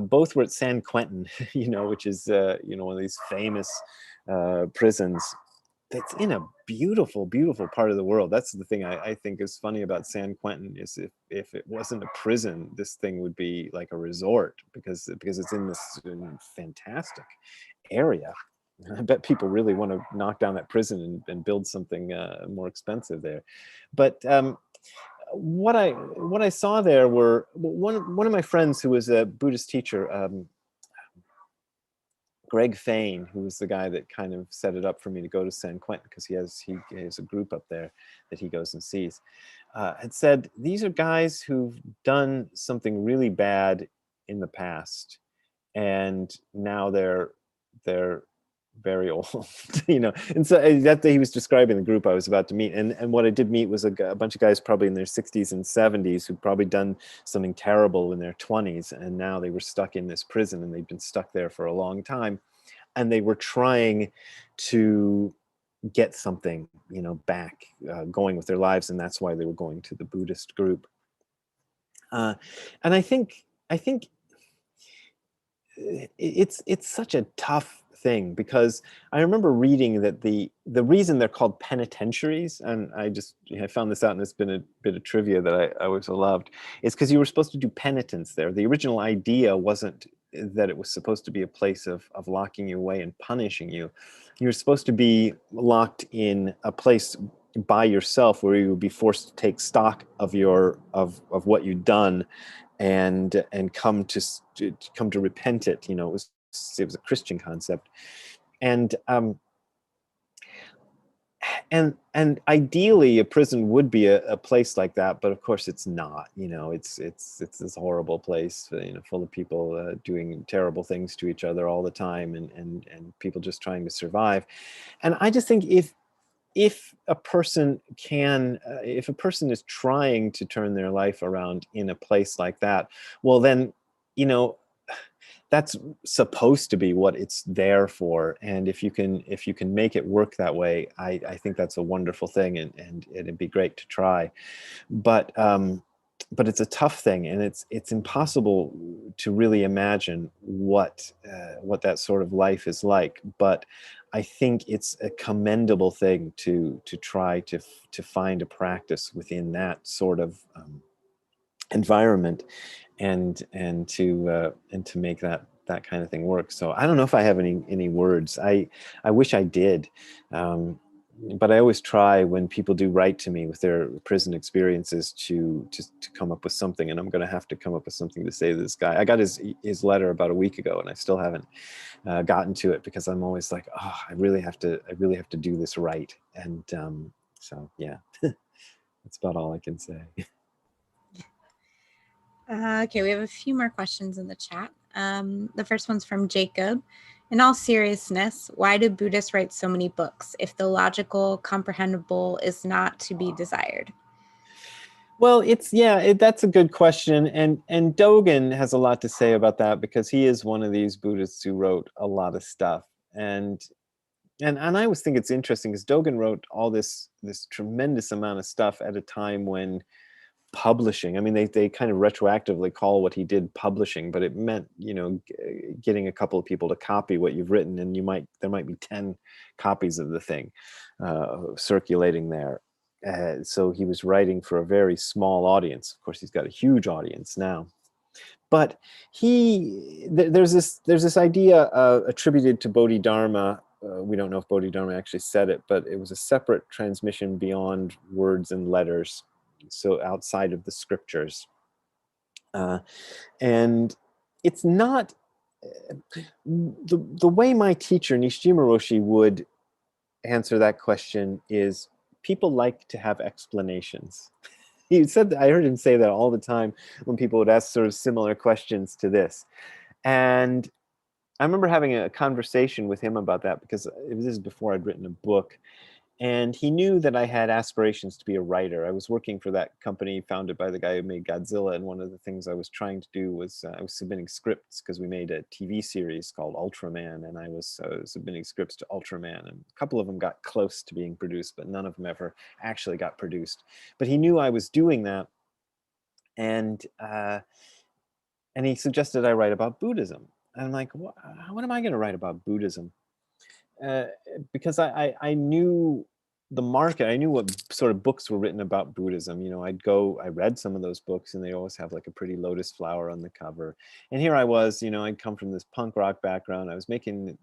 Both were at San Quentin, which is one of these famous prisons. That's in a beautiful, beautiful part of the world. That's the thing I think is funny about San Quentin, is if it wasn't a prison, this thing would be like a resort because it's in this fantastic area. I bet people really want to knock down that prison and build something more expensive there. But what I saw there were one of my friends who was a Buddhist teacher, Greg Fain, who was the guy that kind of set it up for me to go to San Quentin, because he has a group up there that he goes and sees, had said, these are guys who've done something really bad in the past, and now they're very old, And so that day he was describing the group I was about to meet, and what I did meet was a bunch of guys probably in their 60s and 70s who'd probably done something terrible in their 20s, and now they were stuck in this prison, and they'd been stuck there for a long time, and they were trying to get something, back going with their lives, and that's why they were going to the Buddhist group. And I think it's such a tough thing, because I remember reading that the reason they're called penitentiaries, and I found this out, and it's been a bit of trivia that I always loved, is because you were supposed to do penitence there. The original idea wasn't that it was supposed to be a place of locking you away and punishing you. You were supposed to be locked in a place by yourself where you would be forced to take stock of what you'd done and come to repent it. It was a Christian concept, and and ideally a prison would be a place like that, but of course it's not. It's this horrible place, full of people doing terrible things to each other all the time, and people just trying to survive. And I just think if a person is trying to turn their life around in a place like that, well then, that's supposed to be what it's there for. And if you can make it work that way, I think that's a wonderful thing, and it'd be great to try. But it's a tough thing, and it's impossible to really imagine what that sort of life is like. But I think it's a commendable thing to try to find a practice within that sort of environment, and to make that kind of thing work. So I don't know if I have any words. I wish I did, but I always try when people do write to me with their prison experiences to come up with something, and I'm going to have to come up with something to say to this guy. I got his letter about a week ago, and I still haven't gotten to it, because I'm always like, oh, I really have to do this right. And so yeah, that's about all I can say. Okay, we have a few more questions in the chat. The first one's from Jacob. In all seriousness, why do Buddhists write so many books if the logical, comprehensible is not to be desired? Well, that's a good question, and Dogen has a lot to say about that, because he is one of these Buddhists who wrote a lot of stuff, and I always think it's interesting, because Dogen wrote all this tremendous amount of stuff at a time when publishing, I mean, they kind of retroactively call what he did publishing, but it meant, getting a couple of people to copy what you've written, and there might be 10 copies of the thing circulating there. So he was writing for a very small audience. Of course, he's got a huge audience now. But there's this idea attributed to Bodhidharma. We don't know if Bodhidharma actually said it, but it was a separate transmission beyond words and letters, so outside of the scriptures. And it's not the way my teacher Nishijima Roshi would answer that question is, people like to have explanations. He said that, I heard him say that all the time when people would ask sort of similar questions to this. And I remember having a conversation with him about that, because this is before I'd written a book. And he knew that I had aspirations to be a writer. I was working for that company founded by the guy who made Godzilla, and one of the things I was trying to do was I was submitting scripts, because we made a TV series called Ultraman, and I was submitting scripts to Ultraman, and a couple of them got close to being produced, but none of them ever actually got produced. But he knew I was doing that, and he suggested I write about Buddhism. And I'm like, what am I going to write about Buddhism? Because I knew the market. I knew what sort of books were written about Buddhism. I read some of those books, and they always have like a pretty lotus flower on the cover. And here I was, I'd come from this punk rock background. I was making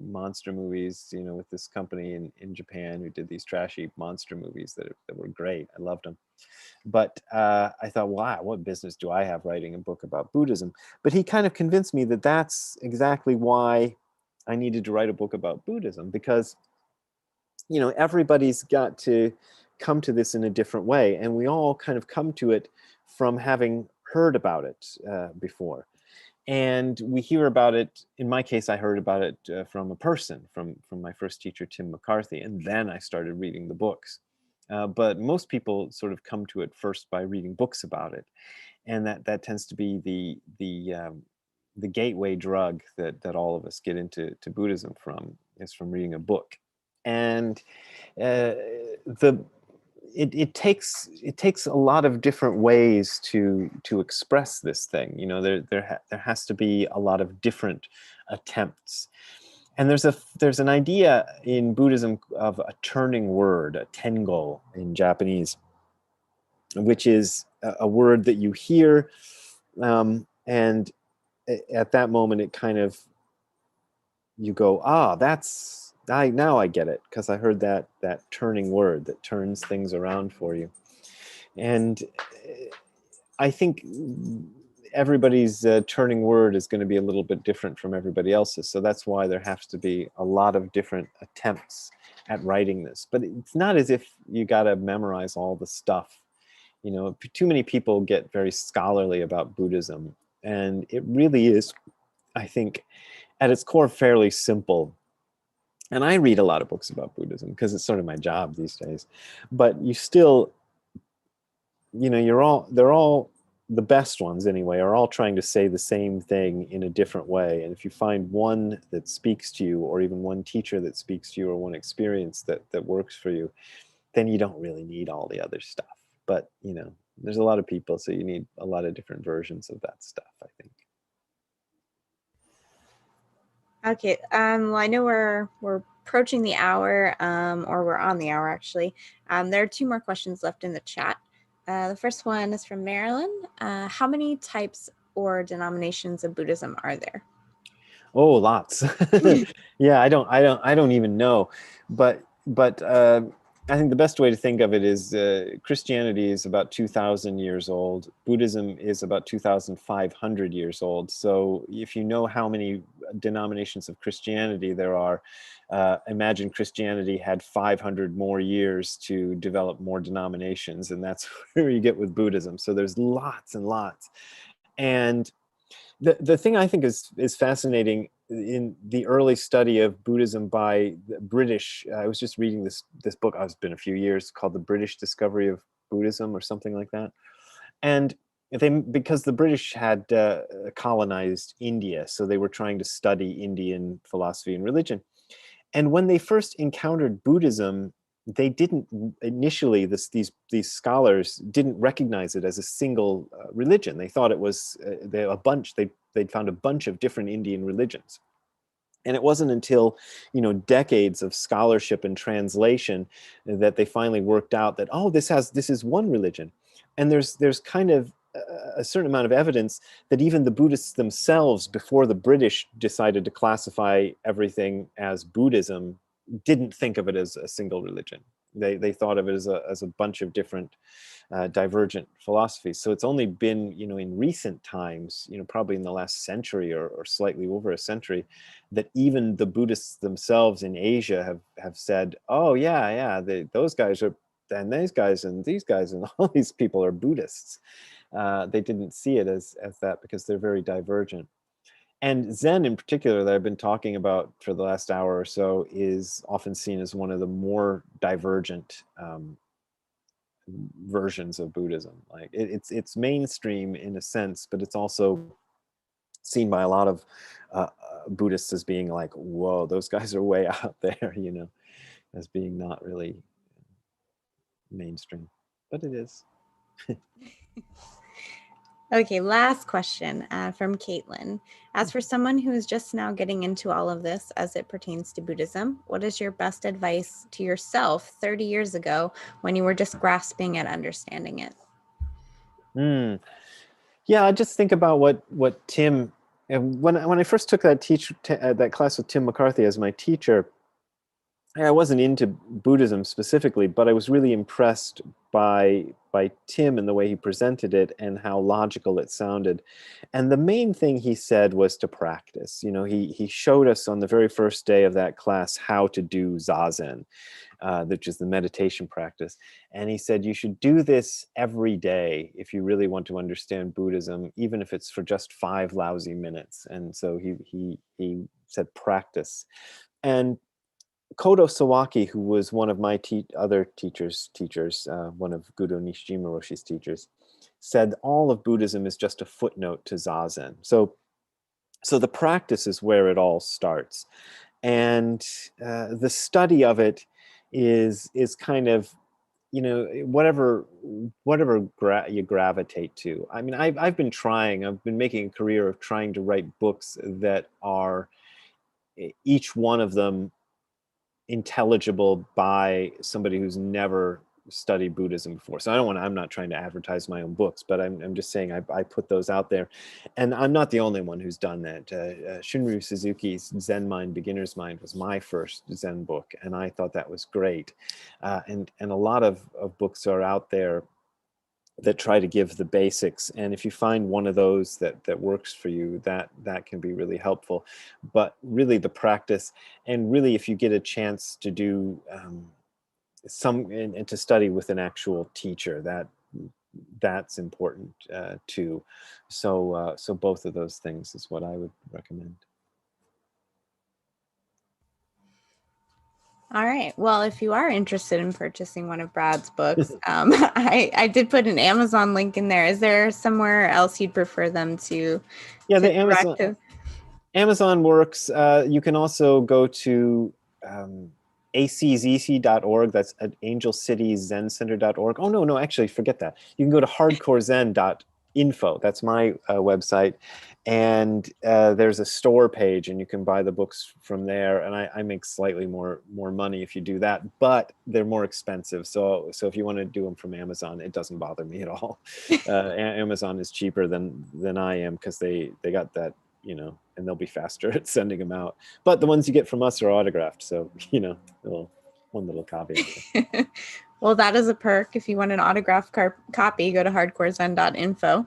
monster movies, with this company in Japan who did these trashy monster movies that were great. I loved them. But I thought, wow, what business do I have writing a book about Buddhism? But he kind of convinced me that that's exactly why I needed to write a book about Buddhism, because, everybody's got to come to this in a different way. And we all kind of come to it from having heard about it before. And we hear about it. In my case, I heard about it from a person, from my first teacher, Tim McCarthy. And then I started reading the books. But most people sort of come to it first by reading books about it. And that tends to be the gateway drug that all of us get into Buddhism from, is from reading a book. And it takes a lot of different ways to express this thing. There has to be a lot of different attempts. And there's an idea in Buddhism of a turning word, a tengo in Japanese, which is a word that you hear, and at that moment it kind of, you go, now I get it, because I heard that turning word that turns things around for you. And I think everybody's turning word is going to be a little bit different from everybody else's. So that's why there has to be a lot of different attempts at writing this. But it's not as if you got to memorize all the stuff. You know, too many people get very scholarly about Buddhism, and it really is, I think, at its core, fairly simple. And I read a lot of books about Buddhism because it's sort of my job these days. But you still, you know, they're all, the best ones anyway, are all trying to say the same thing in a different way. And if you find one that speaks to you, or even one teacher that speaks to you, or one experience that works for you, then you don't really need all the other stuff. But, you know, there's a lot of people, so you need a lot of different versions of that stuff, I think. Okay, well, I know we're approaching the hour, or we're on the hour, actually. There are 2 more questions left in the chat. The first one is from Marilyn. How many types or denominations of Buddhism are there? Oh, lots. Yeah, I don't even know. But I think the best way to think of it is Christianity is about 2,000 years old. Buddhism is about 2,500 years old. So if you know how many denominations of Christianity there are, imagine Christianity had 500 more years to develop more denominations, and that's where you get with Buddhism. So there's lots and lots. And the thing I think is fascinating in the early study of Buddhism by the British, I was just reading this book, it's been a few years, called The British Discovery of Buddhism or something like that. And because the British had colonized India, so they were trying to study Indian philosophy and religion. And when they first encountered Buddhism, they didn't initially, these scholars didn't recognize it as a single religion. They thought it was they'd found a bunch of different Indian religions. And it wasn't until, you know, decades of scholarship and translation that they finally worked out that, oh, this is one religion. And there's kind of a certain amount of evidence that even the Buddhists themselves, before the British decided to classify everything as Buddhism, didn't think of it as a single religion. They thought of it as a bunch of different divergent philosophies. So it's only been, you know, in recent times, you know, probably in the last century or slightly over a century, that even the Buddhists themselves in Asia have said, oh yeah, those guys are, and these guys and all these people are Buddhists. They didn't see it as that because they're very divergent. And Zen in particular, that I've been talking about for the last hour or so, is often seen as one of the more divergent versions of Buddhism. Like it's mainstream in a sense, but it's also seen by a lot of Buddhists as being like, whoa, those guys are way out there, you know, as being not really mainstream, but it is. Okay, last question from Caitlin. As for someone who is just now getting into all of this as it pertains to Buddhism, what is your best advice to yourself 30 years ago when you were just grasping at understanding it? Yeah, I just think about what Tim, and when I first took that class with Tim McCarthy as my teacher, I wasn't into Buddhism specifically, but I was really impressed by Tim and the way he presented it and how logical it sounded. And the main thing he said was to practice. You know, he showed us on the very first day of that class how to do Zazen, which is the meditation practice. And he said, you should do this every day if you really want to understand Buddhism, even if it's for just 5 lousy minutes. And so he said practice. And Kodo Sawaki, who was one of my other teachers, one of Gudo Nishijima Roshi's teachers, said all of Buddhism is just a footnote to Zazen. So the practice is where it all starts. And the study of it is kind of, you know, whatever you gravitate to. I mean, I've been making a career of trying to write books that are each one of them intelligible by somebody who's never studied Buddhism before. So I'm not trying to advertise my own books, but I'm just saying I put those out there. And I'm not the only one who's done that. Shunryu Suzuki's Zen Mind, Beginner's Mind was my first Zen book, and I thought that was great. And a lot of books are out there that try to give the basics. And if you find one of those that works for you, that can be really helpful. But really the practice, and really if you get a chance to do and to study with an actual teacher, that's important too. So both of those things is what I would recommend. All right. Well, if you are interested in purchasing one of Brad's books, I did put an Amazon link in there. Is there somewhere else you'd prefer them to? Yeah, the direct to? Amazon works. You can also go to aczc.org. That's at angelcityzencenter.org. Oh, no, actually, forget that. You can go to hardcorezen.info. That's my website. And there's a store page, and you can buy the books from there. And I make slightly more money if you do that, but they're more expensive. So if you want to do them from Amazon, it doesn't bother me at all. Amazon is cheaper than I am, because they got that, and they'll be faster at sending them out. But the ones you get from us are autographed. So, one little caveat. Well, that is a perk. If you want an autographed copy, go to hardcorezen.info.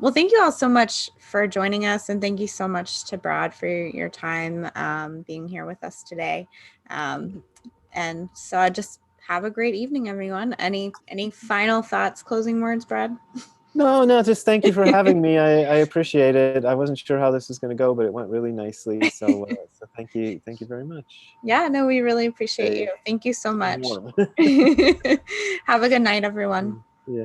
Well, thank you all so much for joining us. And thank you so much to Brad for your time being here with us today. And so I just have a great evening, everyone. Any final thoughts, closing words, Brad? No, just thank you for having me. I appreciate it. I wasn't sure how this was going to go, but it went really nicely. So thank you very much. Yeah, no, we really appreciate you. Thank you so much. Warm. Have a good night, everyone. Yeah.